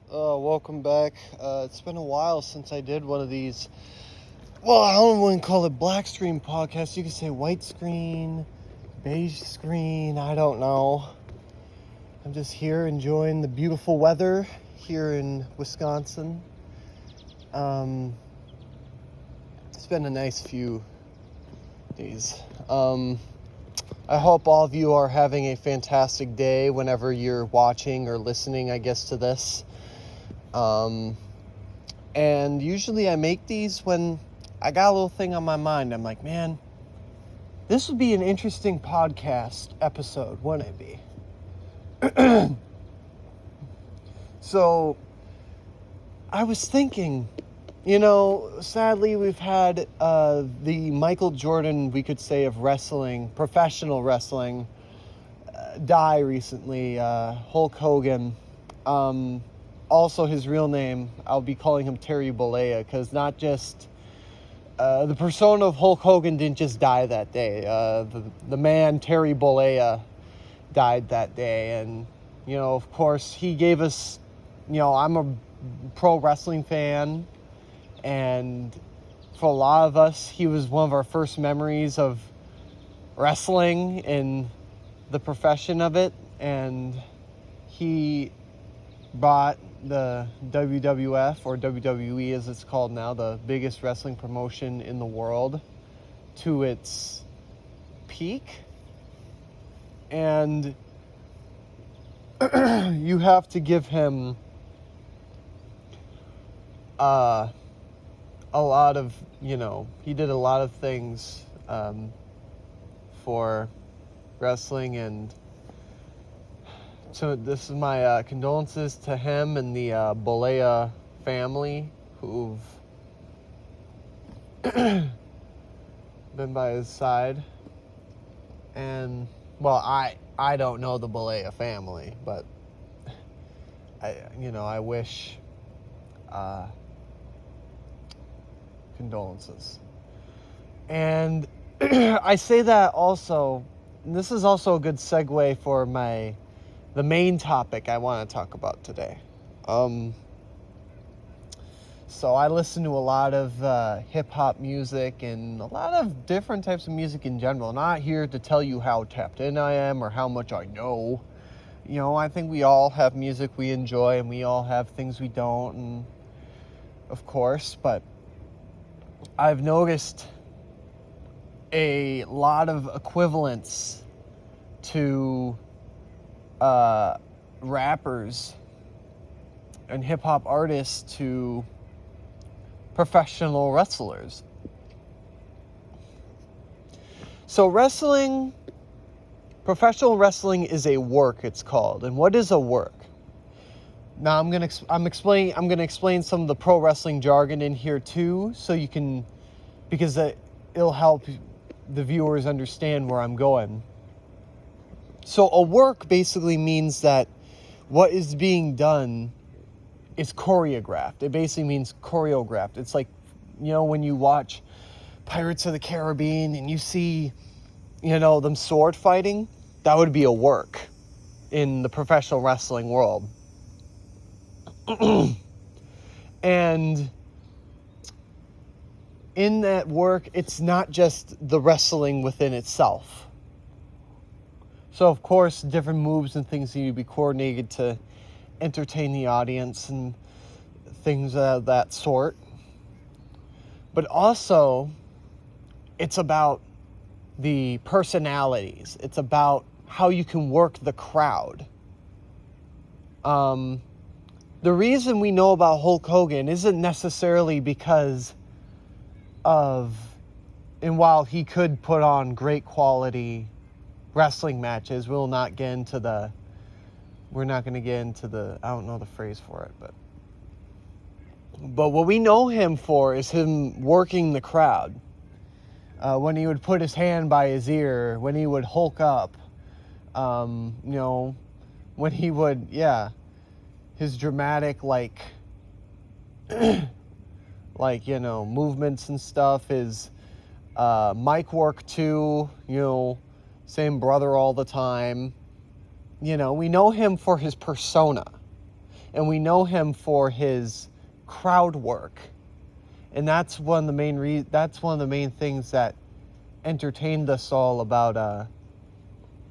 Welcome back. It's been a while since I did one of these. Well, I don't want to call it black screen podcast. You could say white screen, beige screen. I don't know. I'm just here enjoying the beautiful weather here in Wisconsin. It's been a nice few days. I hope all of you are having a fantastic day whenever you're watching or listening, I guess, to this. And usually I make these when I got a little thing on my mind. I'm like, man, this would be an interesting podcast episode, wouldn't it be? So I was thinking, sadly we've had the Michael Jordan, we could say, of wrestling, professional wrestling, die recently, Hulk Hogan. Also, his real name, I'll be calling him Terry Bollea, because not just the persona of Hulk Hogan didn't just die that day. The man Terry Bollea died that day, and of course, he gave us. I'm a pro wrestling fan, and for a lot of us, he was one of our first memories of wrestling in the profession of it, and he brought the WWF, or WWE as it's called now, the biggest wrestling promotion in the world, to its peak. And you have to give him a lot of, he did a lot of things for wrestling, and so this is my condolences to him and the Bollea family who've been by his side. And, well, I don't know the Bollea family, but I wish condolences. And I say that also, and this is also a good segue for the main topic I want to talk about today. So I listen to a lot of hip-hop music and a lot of different types of music in general. Not here to tell you how tapped in I am or how much I know. I think we all have music we enjoy, and we all have things we don't, and of course, but I've noticed a lot of equivalence to rappers and hip-hop artists to professional wrestlers. So professional wrestling is a work, it's called. And what is a work? Now I'm going to explain some of the pro wrestling jargon in here too, so you can, because it'll help the viewers understand where I'm going. So a work basically means that what is being done is choreographed. It basically means choreographed. It's like, when you watch Pirates of the Caribbean and you see, them sword fighting, that would be a work in the professional wrestling world. And in that work, it's not just the wrestling within itself. So, of course, different moves and things need to be coordinated to entertain the audience and things of that sort. But also, it's about the personalities. It's about how you can work the crowd. The reason we know about Hulk Hogan isn't necessarily because of, and while he could put on great quality wrestling matches, we're not going to get into the, I don't know the phrase for it, but what we know him for is him working the crowd. When he would put his hand by his ear, when he would Hulk up, when he would, his dramatic, movements and stuff, his mic work too, same brother all the time. we know him for his persona, and we know him for his crowd work. And that's one of the main things that entertained us all about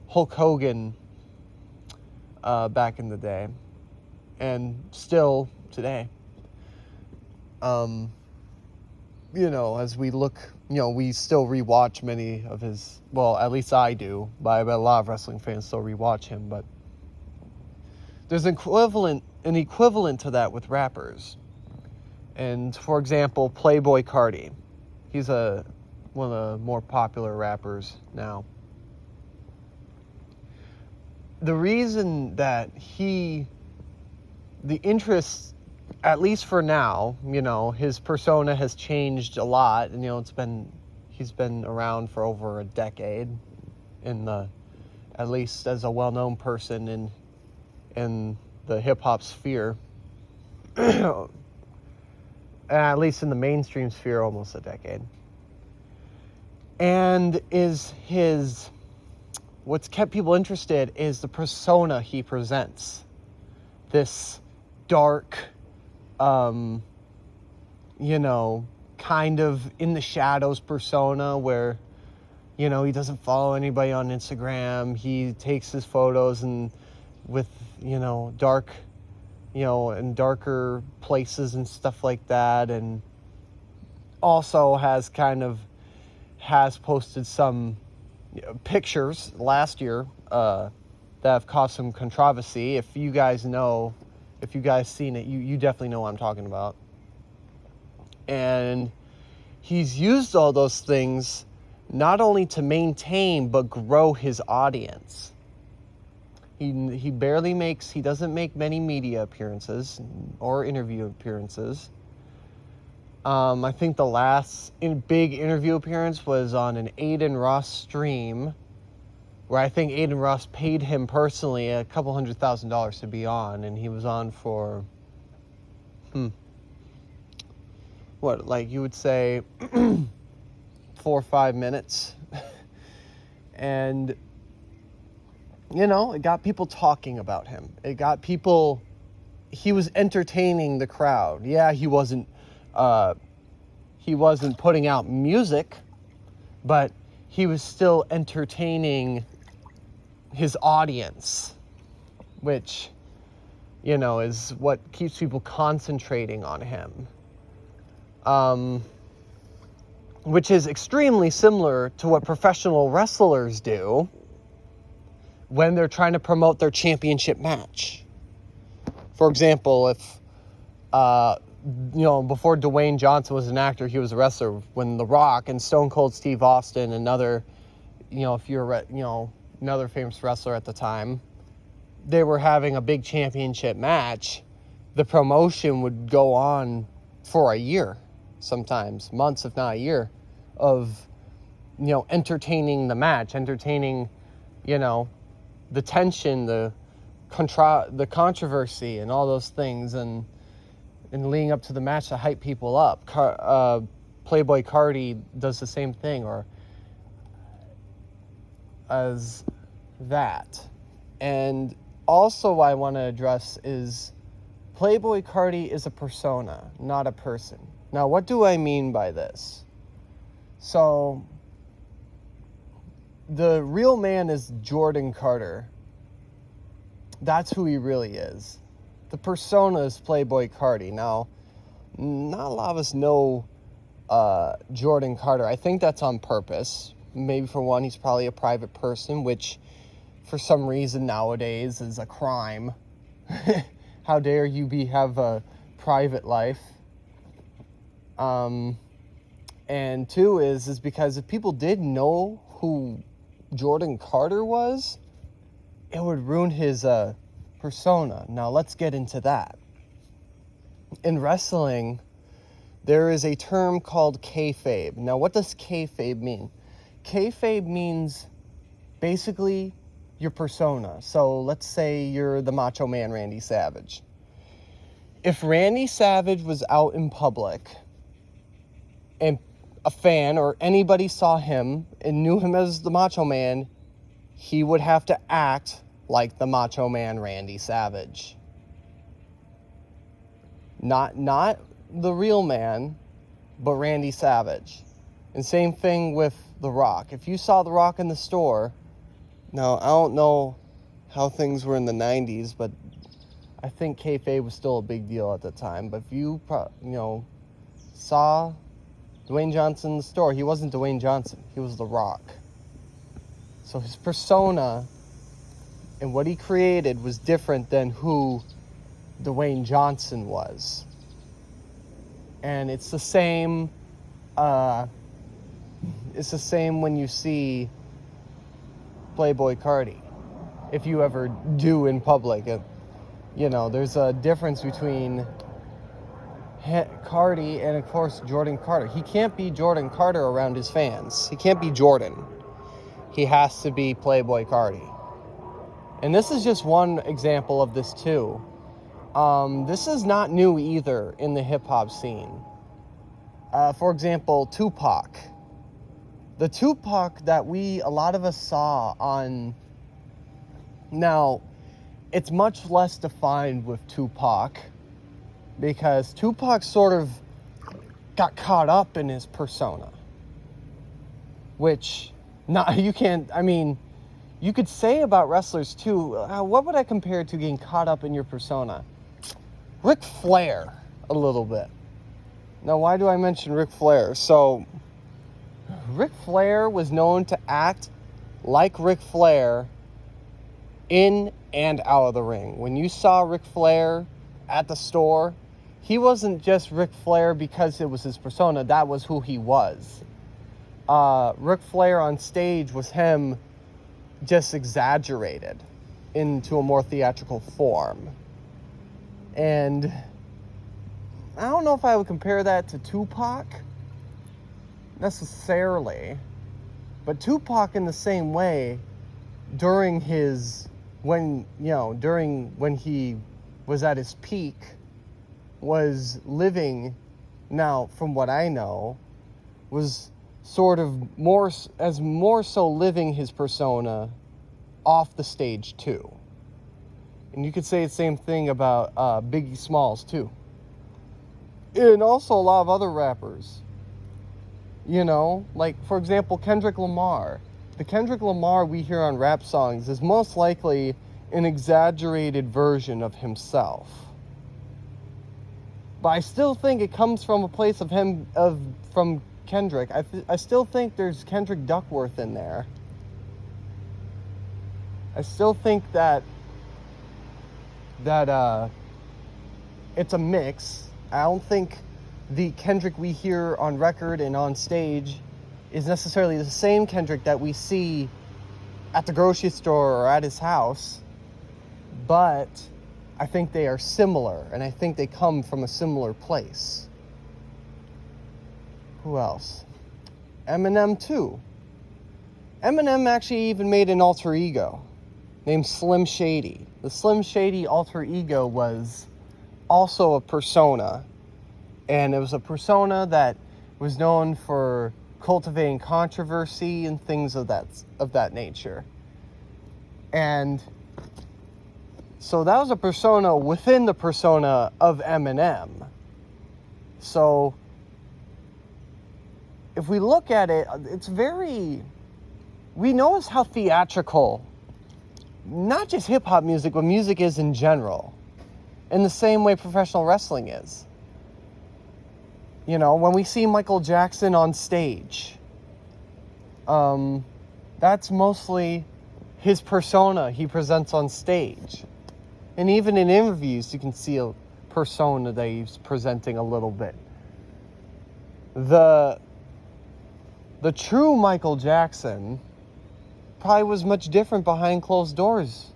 Hulk Hogan back in the day, and still today. As we look, we still rewatch many of his, well, at least I do, but I bet a lot of wrestling fans still rewatch him, but there's an equivalent to that with rappers. And, for example, Playboi Carti. He's one of the more popular rappers now. The reason that the interest, at least for now, his persona has changed a lot, and he's been around for over a decade at least as a well-known person in the hip-hop sphere. At least in the mainstream sphere, almost a decade. And what's kept people interested is the persona he presents. This dark, kind of in the shadows persona where, he doesn't follow anybody on Instagram. He takes his photos and with, dark, in darker places and stuff like that. And also has posted some pictures last year that have caused some controversy. If you guys seen it, you definitely know what I'm talking about. And he's used all those things not only to maintain but grow his audience. He doesn't make many media appearances or interview appearances. I think the last big interview appearance was on an Adin Ross stream, where I think Adin Ross paid him personally a couple $100,000 to be on, and he was on for, you would say 4 or 5 minutes. And, it got people talking about him. He was entertaining the crowd. Yeah, he wasn't putting out music, but he was still entertaining his audience, which, is what keeps people concentrating on him. Which is extremely similar to what professional wrestlers do when they're trying to promote their championship match. For example, if, before Dwayne Johnson was an actor, he was a wrestler. When The Rock and Stone Cold Steve Austin, another famous wrestler at the time, they were having a big championship match, the promotion would go on for a year, sometimes months, if not a year, of, entertaining the match, entertaining, the tension, the controversy, and all those things, and leading up to the match to hype people up. Playboi Carti does the same thing, or as that. And also what I want to address is Playboi Carti is a persona, not a person. Now, what do I mean by this? So, the real man is Jordan Carter. That's who he really is. The persona is Playboi Carti. Now, not a lot of us know Jordan Carter. I think that's on purpose. Maybe for one, he's probably a private person, which for some reason nowadays is a crime. How dare you have a private life? And two is because if people did know who Jordan Carter was, it would ruin his persona. Now let's get into that. In wrestling, there is a term called kayfabe. Now what does kayfabe mean? Kayfabe means basically your persona. So let's say you're the Macho Man Randy Savage. If Randy Savage was out in public and a fan or anybody saw him and knew him as the Macho Man, he would have to act like the Macho Man Randy Savage. Not the real man, but Randy Savage. And same thing with The Rock. If you saw The Rock in the store, now I don't know how things were in the 90s, but I think kayfabe was still a big deal at the time. But if you saw Dwayne Johnson in the store, he wasn't Dwayne Johnson. He was The Rock. So his persona and what he created was different than who Dwayne Johnson was. And it's the same when you see Playboy Cardi. If you ever do in public, there's a difference between Cardi and, of course, Jordan Carter. He can't be Jordan Carter around his fans. He can't be Jordan. He has to be Playboy Cardi. And this is just one example of this too. This is not new either in the hip-hop scene. For example, Tupac. The Tupac that a lot of us saw on... Now, it's much less defined with Tupac, because Tupac sort of got caught up in his persona. Which, you could say about wrestlers too. What would I compare to getting caught up in your persona? Ric Flair, a little bit. Now, why do I mention Ric Flair? So, Ric Flair was known to act like Ric Flair in and out of the ring. When you saw Ric Flair at the store, he wasn't just Ric Flair because it was his persona. That was who he was. Ric Flair on stage was him just exaggerated into a more theatrical form. And I don't know if I would compare that to Tupac necessarily, but Tupac in the same way during when he was at his peak was living, now from what I know, was sort of more so living his persona off the stage too. And you could say the same thing about Biggie Smalls too. And also a lot of other rappers. Like, for example, Kendrick Lamar. The Kendrick Lamar we hear on rap songs is most likely an exaggerated version of himself. But I still think it comes from a place from Kendrick. I still think there's Kendrick Duckworth in there. I still think that it's a mix. I don't think the Kendrick we hear on record and on stage is necessarily the same Kendrick that we see at the grocery store or at his house, but I think they are similar, and I think they come from a similar place. Who else? Eminem too. Eminem actually even made an alter ego named Slim Shady. The Slim Shady alter ego was also a persona, and it was a persona that was known for cultivating controversy and things of that nature. And so that was a persona within the persona of Eminem. So if we look at it, we notice how theatrical not just hip-hop music, but music is in general, in the same way professional wrestling is. When we see Michael Jackson on stage, that's mostly his persona he presents on stage. And even in interviews, you can see a persona that he's presenting a little bit. The true Michael Jackson probably was much different behind closed doors.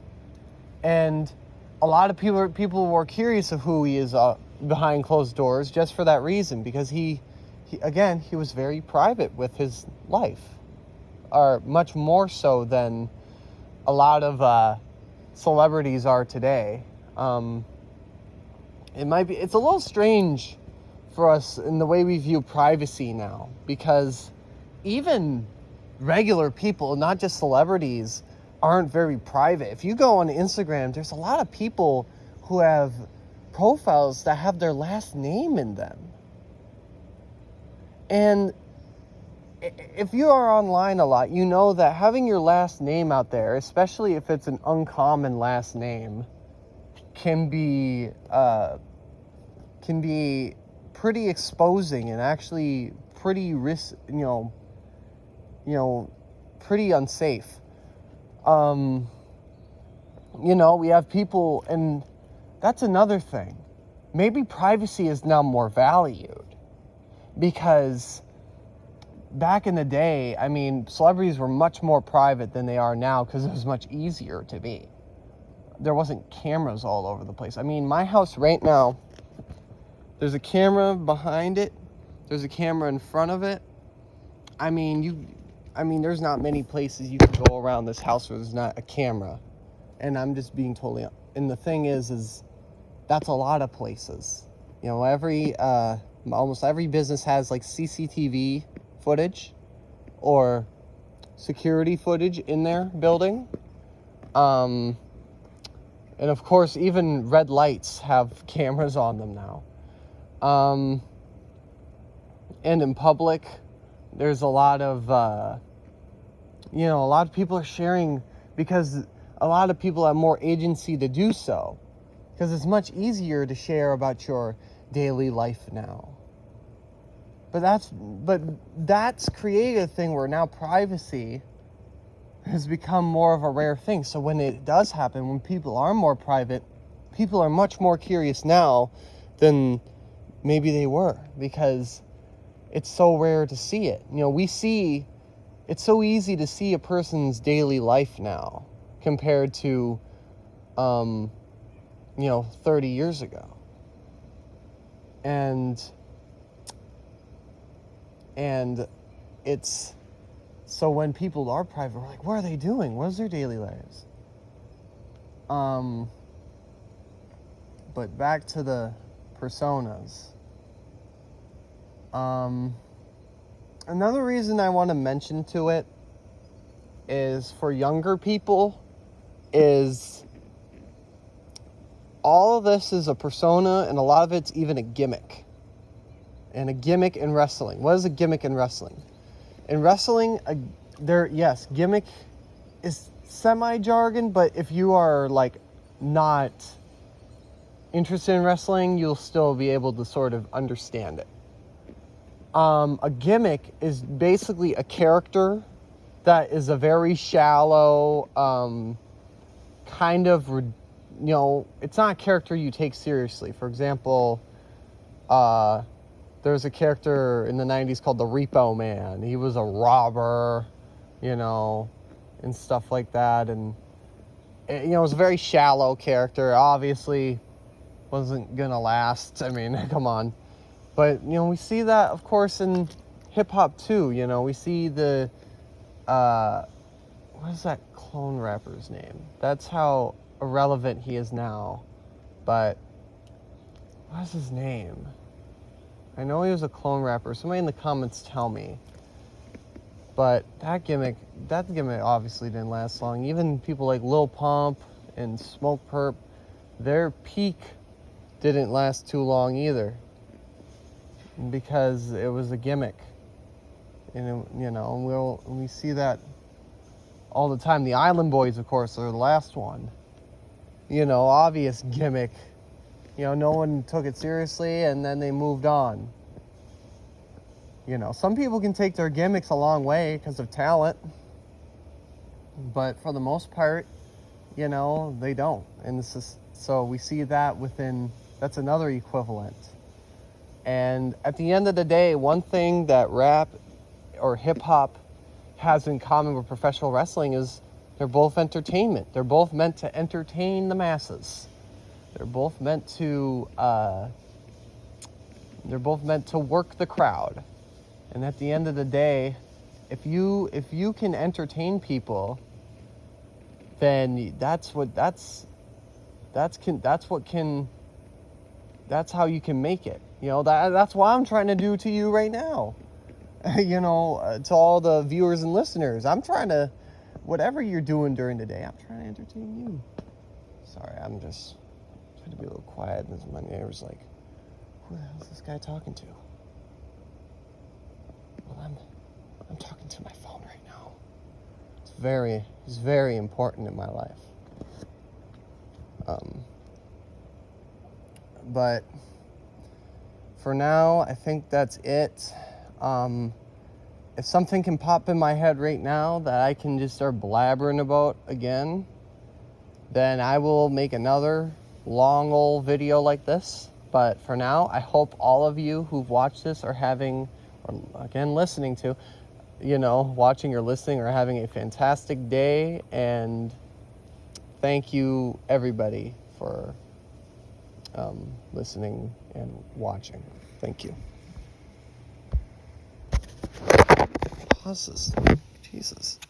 And a lot of people were curious of who he is behind closed doors just for that reason, because he was very private with his life, or much more so than a lot of celebrities are today. It's a little strange for us in the way we view privacy now, because even regular people, not just celebrities, aren't very private. If you go on Instagram, there's a lot of people who have profiles that have their last name in them. And if you are online a lot, you know that having your last name out there, especially if it's an uncommon last name, can be pretty exposing and actually pretty pretty unsafe. We have people, and that's another thing. Maybe privacy is now more valued because back in the day, I mean, celebrities were much more private than they are now because it was much easier to be. There wasn't cameras all over the place. I mean, my house right now, there's a camera behind it. There's a camera in front of it. I mean, there's not many places you can go around this house where there's not a camera. And I'm just being totally... And the thing is that's a lot of places. Almost every business has like CCTV footage or security footage in their building. And of course, even red lights have cameras on them now. And in public, there's a lot of, a lot of people are sharing because a lot of people have more agency to do so. Because it's much easier to share about your daily life now. But that's created a thing where now privacy has become more of a rare thing. So when it does happen, when people are more private, people are much more curious now than maybe they were, because it's so rare to see it. It's so easy to see a person's daily life now compared to 30 years ago. And it's so when people are private, we're like, what are they doing? What is their daily lives? But back to the personas. Another reason I want to mention to it is for younger people is all of this is a persona, and a lot of it's even a gimmick. And a gimmick in wrestling. What is a gimmick in wrestling? In wrestling, gimmick is semi-jargon, but if you are not interested in wrestling, you'll still be able to sort of understand it. A gimmick is basically a character that is a very shallow, it's not a character you take seriously. For example, there's a character in the 90s called the Repo Man. He was a robber, and stuff like that. And, it was a very shallow character. Obviously, wasn't going to last. I mean, come on. But, we see that, of course, in hip-hop, too. We see the, what is that clone rapper's name? That's how irrelevant he is now. But, what is his name? I know he was a clone rapper. Somebody in the comments tell me. But that gimmick obviously didn't last long. Even people like Lil Pump and Smoke Perp, their peak didn't last too long either. Because it was a gimmick. And, we see that all the time. The Island Boys, of course, are the last one. Obvious gimmick. No one took it seriously, and then they moved on. Some people can take their gimmicks a long way because of talent. But for the most part, they don't. And so we see that that's another equivalent. And at the end of the day, one thing that rap or hip-hop has in common with professional wrestling is they're both entertainment. They're both meant to entertain the masses. They're both meant to work the crowd. And at the end of the day, if you can entertain people, then that's how you can make it. That's what I'm trying to do to you right now. To all the viewers and listeners, I'm trying to whatever you're doing during the day, I'm trying to entertain you. Sorry, I'm just trying to be a little quiet. And my neighbor's like, who the hell is this guy talking to? Well, I'm talking to my phone right now. It's very important in my life. But for now, I think that's it. If something can pop in my head right now that I can just start blabbering about again, then I will make another long old video like this. But for now, I hope all of you who've watched this are having, or again, listening to, watching or listening are having a fantastic day. And thank you, everybody, for listening and watching. Thank you. Pause this. Jesus.